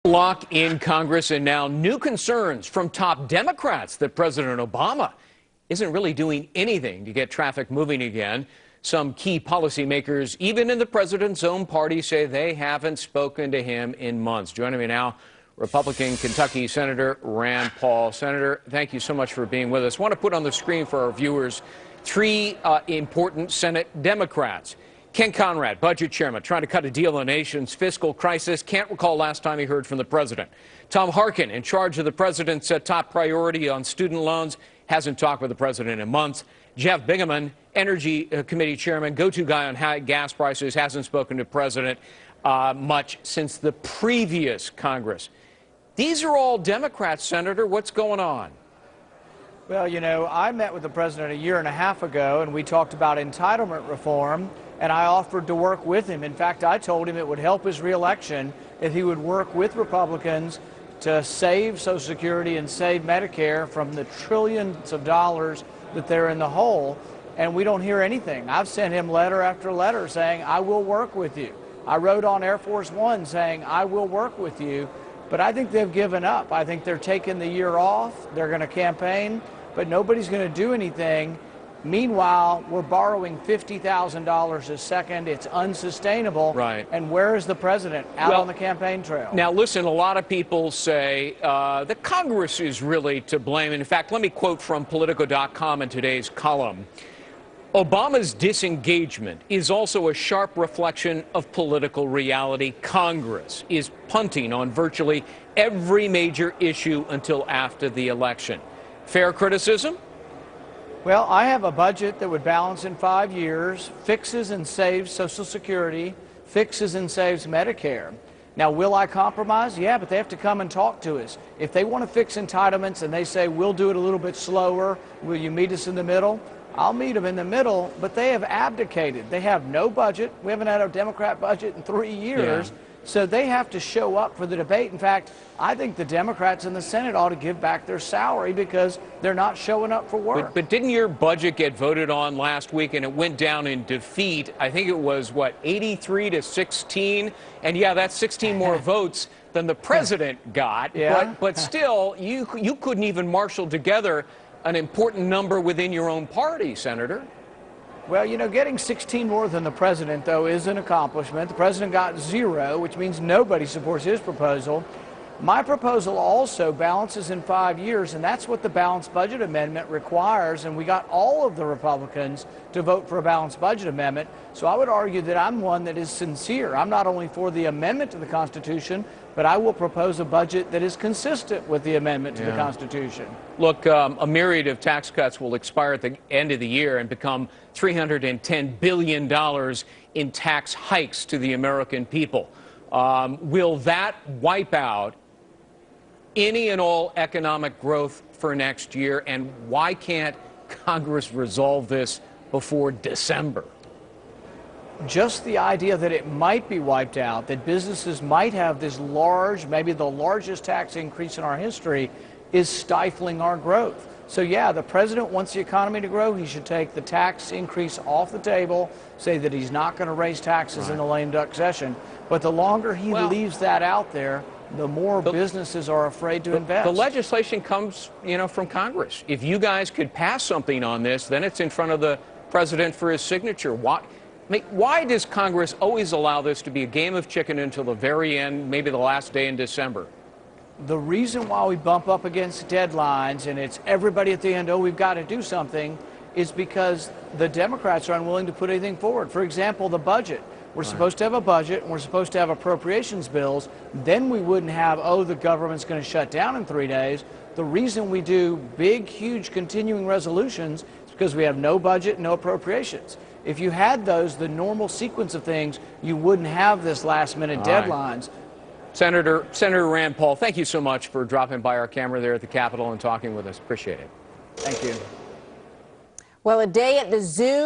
Lock in Congress, and now new concerns from top Democrats that President Obama isn't really doing anything to get traffic moving again. Some key policymakers, even in the president's own party, say they haven't spoken to him in months. Joining me now, Republican Kentucky Senator Rand Paul. Senator, thank you so much for being with us. I want to put on the screen for our viewers three important Senate Democrats. Ken Conrad, budget chairman, trying to cut a deal on the nation's fiscal crisis. Can't recall last time he heard from the president. Tom Harkin, in charge of the president's top priority on student loans, hasn't talked with the president in months. Jeff Bingaman, Energy Committee chairman, go-to guy on high gas prices, hasn't spoken to the president much since the previous Congress. These are all Democrats, Senator. What's going on? Well, you know, I met with the president a year and a half ago, and we talked about entitlement reform, and I offered to work with him. In fact, I told him it would help his reelection if he would work with Republicans to save Social Security and save Medicare from the trillions of dollars that they're in the hole, and we don't hear anything. I've sent him letter after letter saying, I will work with you. I wrote on Air Force One saying, I will work with you, but I think they've given up. I think they're taking the year off. They're going to campaign, but nobody's going to do anything. Meanwhile, we're borrowing $50,000 a second. It's unsustainable. Right. And where is the president? Out on the campaign trail. Now, listen, a lot of people say that Congress is really to blame. In fact, let me quote from Politico.com in today's column. Obama's disengagement is also a sharp reflection of political reality. Congress is punting on virtually every major issue until after the election. Fair criticism? Well, I have a budget that would balance in 5 years, fixes and saves Social Security, fixes and saves Medicare. Now, will I compromise? Yeah, but they have to come and talk to us. If they want to fix entitlements and they say, we'll do it a little bit slower, will you meet us in the middle? I'll meet them in the middle, but they have abdicated. They have no budget. We haven't had a Democrat budget in 3 years. Yeah. So they have to show up for the debate. In fact, I think the Democrats in the Senate ought to give back their salary because they're not showing up for work. But didn't your budget get voted on last week and it went down in defeat? I think it was, what, 83 to 16? And yeah, that's 16 more votes than the president got. Yeah. But still, you couldn't even marshal together an important number within your own party, Senator. Well, you know, getting 16 more than the president, though, is an accomplishment. The president got 0, which means nobody supports his proposal. My proposal also balances in 5 years, and that's what the balanced budget amendment requires, and we got all of the Republicans to vote for a balanced budget amendment. So I would argue that I'm one that is sincere. I'm not only for the amendment to the Constitution, but I will propose a budget that is consistent with the amendment to the Constitution. Look, a myriad of tax cuts will expire at the end of the year and become $310 billion in tax hikes to the American people. Will that wipe out any and all economic growth for next year? And why can't Congress resolve this before December? Just the idea that it might be wiped out, that businesses might have this large, maybe the largest tax increase in our history, is stifling our growth. So yeah, the president wants the economy to grow. He should take the tax increase off the table, say that he's not going to raise taxes in the lame duck session. But the longer he leaves that out there, the more businesses are afraid to invest. The legislation comes, you know, from Congress. If you guys could pass something on this, then it's in front of the president for his signature. Why does Congress always allow this to be a game of chicken until the very end, maybe the last day in December? The reason why we bump up against deadlines and it's everybody at the end, oh, we've got to do something, is because the Democrats are unwilling to put anything forward. For example, the budget. We're supposed to have a budget and we're supposed to have appropriations bills. Then we wouldn't have, oh, the government's going to shut down in 3 days. The reason we do big, huge continuing resolutions is because we have no budget, no appropriations. If you had those, the normal sequence of things, you wouldn't have this last-minute deadlines. Senator Rand Paul, thank you so much for dropping by our camera there at the Capitol and talking with us. Appreciate it. Thank you. Well, a day at the zoo.